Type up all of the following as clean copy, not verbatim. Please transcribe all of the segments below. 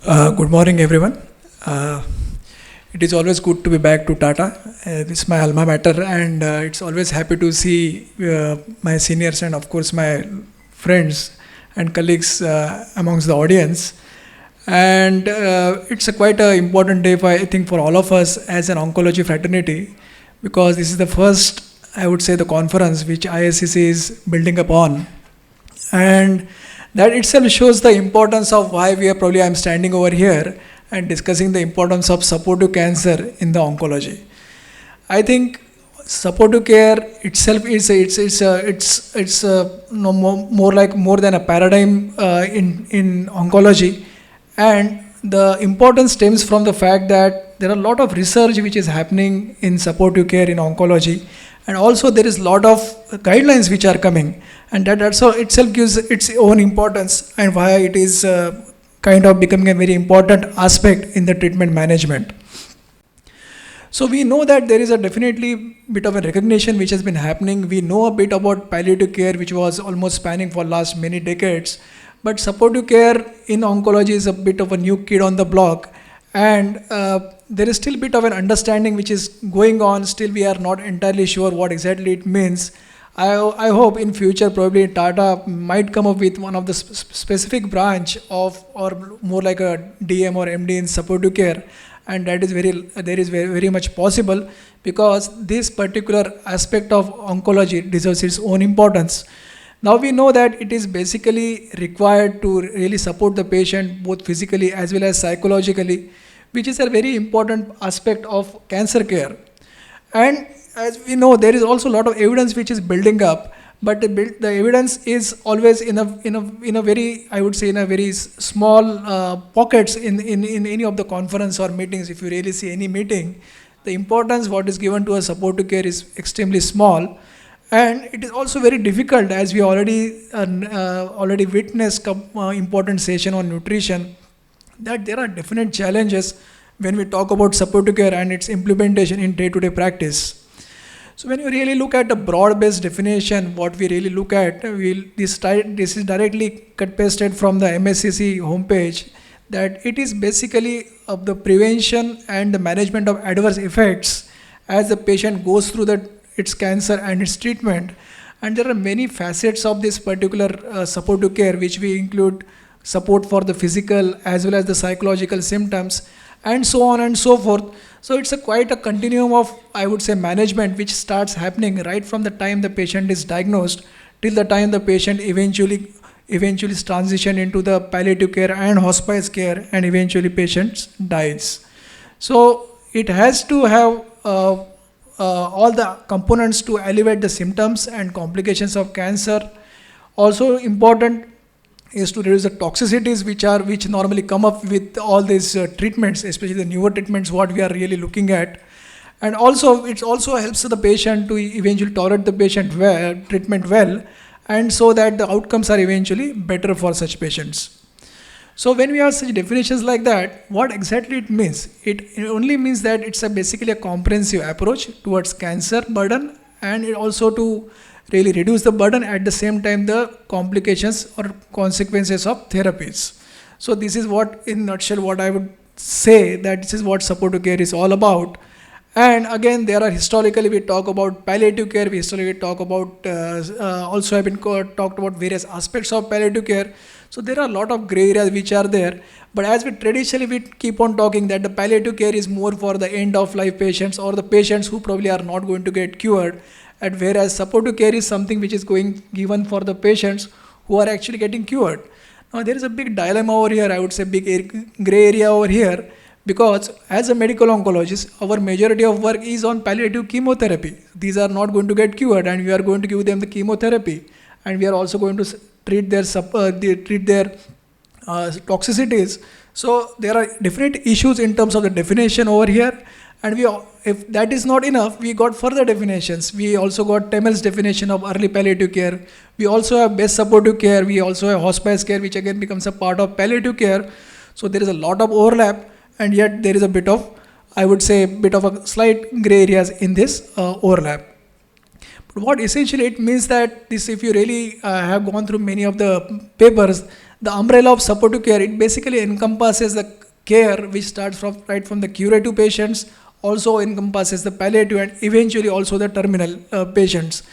Good morning, everyone. Uh, it is always good to be back to Tata. This is my alma mater, and it's always happy to see my seniors and, of course, my friends and colleagues amongst the audience. And it's a quite an important day, I think, for all of us as an oncology fraternity, because this is the first, I would say, the conference which ISCC is building upon, and that itself shows the importance of why we are probably I'm standing over here and discussing the importance of supportive cancer in the oncology. I think supportive care itself is no more like more than a paradigm in oncology, and the importance stems from the fact that there are a lot of research which is happening in supportive care in oncology, and also there is a lot of guidelines which are coming, and that also itself gives its own importance and why it is kind of becoming a very important aspect in the treatment management. So we know that there is a definitely bit of a recognition which has been happening. We know a bit about palliative care, which was almost spanning for last many decades, but supportive care in oncology is a bit of a new kid on the block, and there is still a bit of an understanding which is going on. Still, we are not entirely sure what exactly it means. I hope in future probably Tata might come up with one of the specific branch of, or more like a DM or MD in supportive care, and that is very much possible, because this particular aspect of oncology deserves its own importance. Now we know that it is basically required to really support the patient both physically as well as psychologically, which is a very important aspect of cancer care. And as we know, there is also a lot of evidence which is building up, but the evidence is always in a very, I would say, in a very small pockets in any of the conference or meetings. If you really see any meeting, the importance what is given to a supportive care is extremely small, and it is also very difficult, as we already witnessed important session on nutrition, that there are definite challenges when we talk about supportive care and its implementation in day-to-day practice. So when you really look at the broad-based definition, what we really look at, this is directly cut pasted from the MSCC homepage, that it is basically of the prevention and the management of adverse effects as the patient goes through its cancer and its treatment. And there are many facets of this particular supportive care, which we include support for the physical as well as the psychological symptoms, and so on and so forth. So it's quite a continuum of, I would say, management which starts happening right from the time the patient is diagnosed till the time the patient eventually is transitioned into the palliative care and hospice care, and eventually patient dies. So it has to have all the components to elevate the symptoms and complications of cancer. Also important is to reduce the toxicities which normally come up with all these treatments, especially the newer treatments what we are really looking at. And also it also helps the patient to eventually tolerate the treatment well, and so that the outcomes are eventually better for such patients. So when we have such definitions like that, what exactly it means? It only means that it's basically a comprehensive approach towards cancer burden, and it also to really reduce the burden, at the same time the complications or consequences of therapies. So this is what, in nutshell, what I would say, that this is what supportive care is all about. And again, there are historically we talk about palliative care, we historically talk about also have been talked about various aspects of palliative care. So there are a lot of gray areas which are there, but as we traditionally we keep on talking that the palliative care is more for the end of life patients or the patients who probably are not going to get cured, and whereas supportive care is something which is going given for the patients who are actually getting cured. Now there is a big dilemma over here, I would say gray area over here, because as a medical oncologist, our majority of work is on palliative chemotherapy. These are not going to get cured, and we are going to give them the chemotherapy, and we are also going to treat their toxicities. So there are different issues in terms of the definition over here, and if that is not enough, we got further definitions. We also got Temel's definition of early palliative care. We also have best supportive care. We also have hospice care, which again becomes a part of palliative care. So there is a lot of overlap, and yet there is a bit of, I would say, bit of a slight gray areas in this overlap. But what essentially it means that this, if you really have gone through many of the papers, The umbrella of supportive care, it basically encompasses the care which starts from right from the curative patients, also encompasses the palliative and eventually also the terminal patients.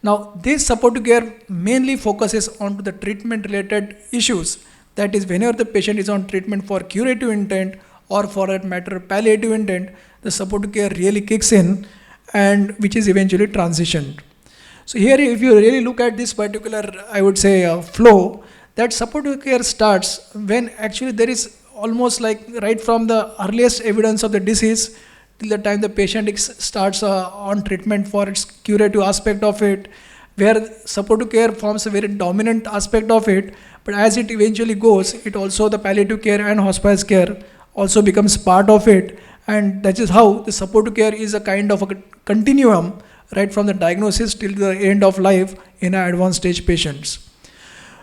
Now, this supportive care mainly focuses on the treatment related issues. That is, whenever the patient is on treatment for curative intent or for that matter palliative intent, the supportive care really kicks in and which is eventually transitioned. So here, if you really look at this particular, I would say, flow, that supportive care starts when actually there is almost like right from the earliest evidence of the disease till the time the patient starts on treatment for its curative aspect of it, where supportive care forms a very dominant aspect of it, but as it eventually goes, it also the palliative care and hospice care also becomes part of it, and that is how the supportive care is a kind of a continuum right from the diagnosis till the end of life in advanced stage patients.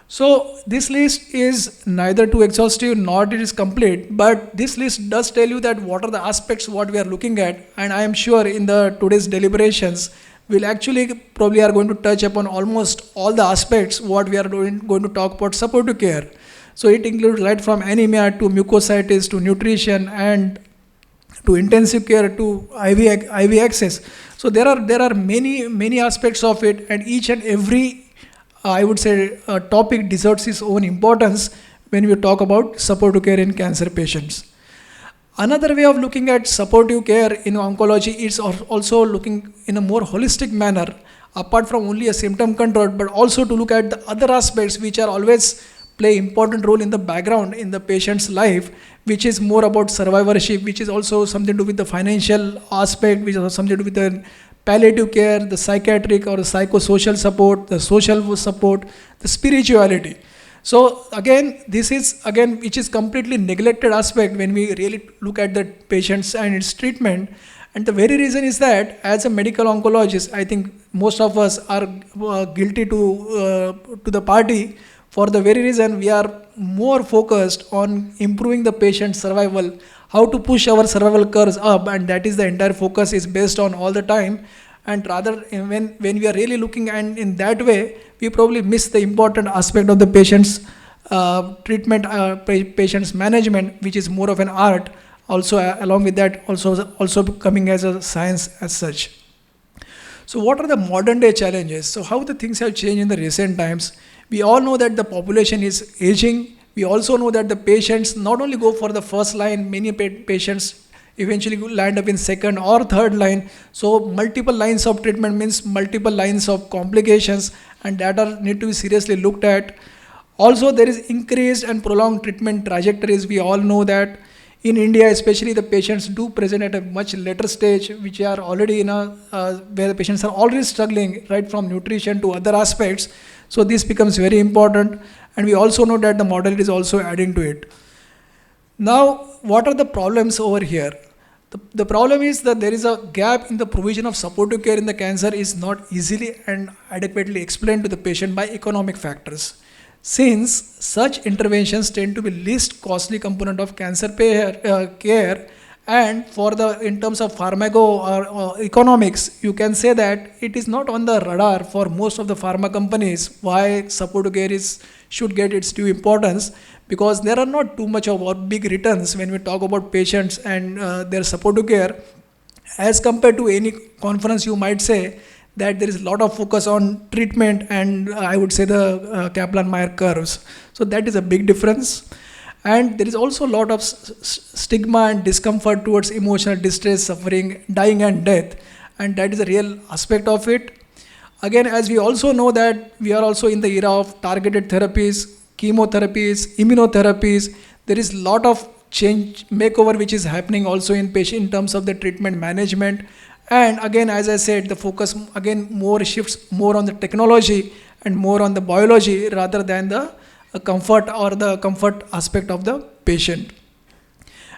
So this list is neither too exhaustive nor it is complete, but this list does tell you that what are the aspects what we are looking at, and I am sure in the today's deliberations we'll actually probably are going to touch upon almost all the aspects what we are going to talk about supportive care. So it includes right from anemia to mucositis to nutrition and to intensive care to IV access. So there are many aspects of it, and each and every I would say topic deserves its own importance when we talk about supportive care in cancer patients. Another way of looking at supportive care in oncology is also looking in a more holistic manner, apart from only a symptom control, but also to look at the other aspects which are always play important role in the background in the patient's life, which is more about survivorship, which is also something to do with the financial aspect, which is something to do with the palliative care, the psychiatric or the psychosocial support, the social support, the spirituality. So again, this is again which is completely neglected aspect when we really look at the patients and its treatment. And the very reason is that as a medical oncologist, I think most of us are guilty to the party. For the very reason we are more focused on improving the patient's survival, how to push our survival curves up, and that is the entire focus is based on all the time. And rather when we are really looking and in that way, we probably miss the important aspect of the patient's treatment, patient's management, which is more of an art. Also along with that, also coming as a science as such. So what are the modern day challenges? So how the things have changed in the recent times? We all know that the population is aging. We also know that the patients not only go for the first line, many patients eventually land up in second or third line. So multiple lines of treatment means multiple lines of complications, and that are need to be seriously looked at. Also there is increased and prolonged treatment trajectories. We all know that in India especially the patients do present at a much later stage, which are already in a where the patients are already struggling right from nutrition to other aspects. So this becomes very important, and we also know that the modality is also adding to it. Now, what are the problems over here? The problem is that there is a gap in the provision of supportive care in the cancer is not easily and adequately explained to the patient by economic factors. Since such interventions tend to be least costly component of cancer care, and for the in terms of pharmaco or economics, you can say that it is not on the radar for most of the pharma companies why supportive care should get its due importance, because there are not too much of big returns when we talk about patients and their supportive care as compared to any conference. You might say that there is a lot of focus on treatment and I would say the Kaplan-Meier curves. So that is a big difference. And there is also a lot of stigma and discomfort towards emotional distress, suffering, dying and death. And that is a real aspect of it. Again, as we also know that we are also in the era of targeted therapies, chemotherapies, immunotherapies. There is a lot of change, makeover which is happening also in patient in terms of the treatment management. And again, as I said, the focus again more shifts more on the technology and more on the biology rather than the comfort or the comfort aspect of the patient.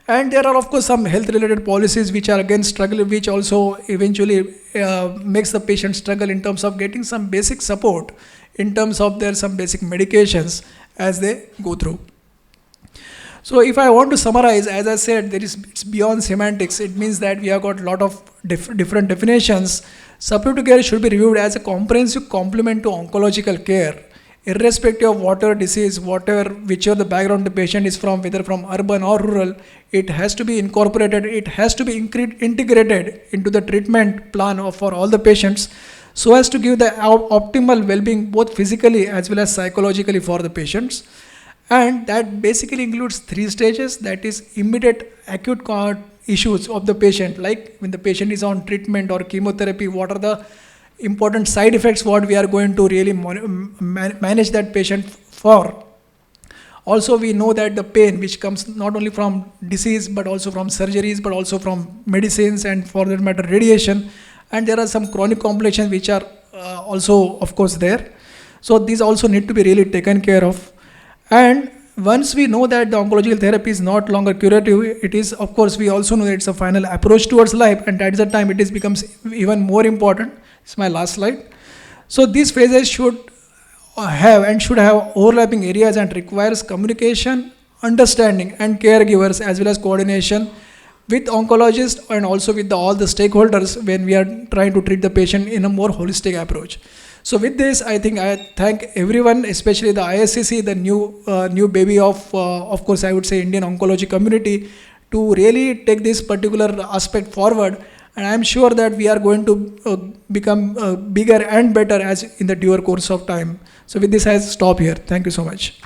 And there are of course some health related policies which are again struggle, which also eventually makes the patient struggle in terms of getting some basic support in terms of their some basic medications as they go through. So if I want to summarize, as I said, it's beyond semantics. It means that we have got a lot of different definitions. Supportive care should be reviewed as a comprehensive complement to oncological care irrespective of whatever disease, whatever, whichever the background the patient is from, whether from urban or rural, it has to be incorporated, it has to be integrated into the treatment plan for all the patients, so as to give the optimal well-being both physically as well as psychologically for the patients. And that basically includes 3 stages, that is immediate acute issues of the patient, like when the patient is on treatment or chemotherapy, what are the important side effects, what we are going to really manage that patient for. Also, we know that the pain which comes not only from disease but also from surgeries, but also from medicines and for that matter radiation, and there are some chronic complications which are also of course there. So these also need to be really taken care of. And once we know that the oncological therapy is not longer curative, it is, of course, we also know that it's a final approach towards life, and that is the time it becomes even more important. It's my last slide. So these phases should have overlapping areas and requires communication, understanding, and caregivers as well as coordination with oncologists and also with all the stakeholders when we are trying to treat the patient in a more holistic approach. So with this, I think I thank everyone, especially the ISCC, the new baby of course, I would say Indian oncology community, to really take this particular aspect forward. And I am sure that we are going to become bigger and better as in the due course of time. So with this, I stop here. Thank you so much.